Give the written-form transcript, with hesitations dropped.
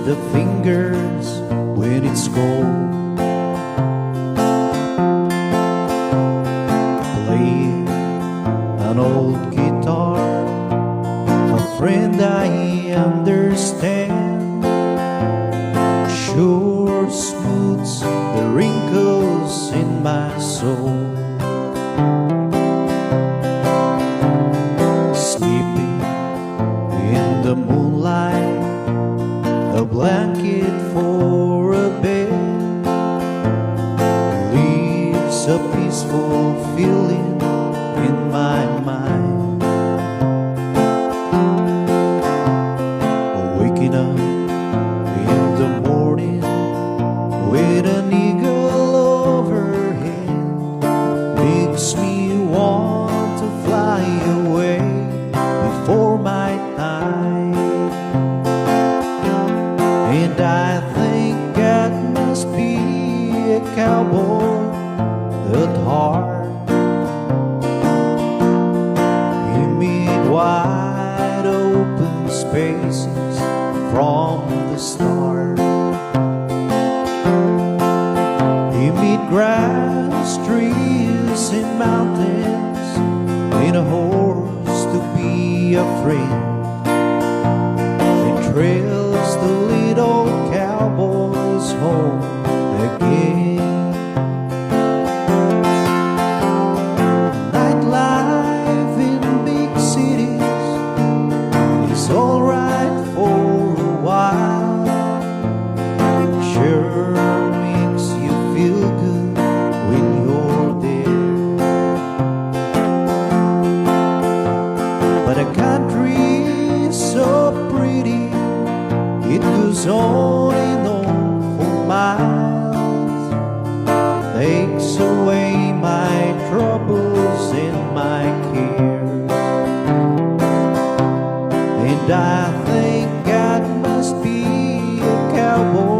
the fingers when it's cold. Playing an old guitar, a friend I understand, sure smooths the wrinkles in my soul. Sleeping in the moonlight, a blanket for a bed leaves a peaceful feeling in my mind. Waking up in the morning with an eagle overhead makes me want to fly away before my time. And I think God must be a cowboy at heart. He made wide open spaces from the start. He made grass, trees, and mountains, and a horse to be a friend, and trails to lead old cowboys home again. Nightlife in big cities is alright for a while. Sure makes you feel good when you're there, but a country is so pretty, it goes on and on for miles, takes away my troubles and my cares. And I think God must be a cowboy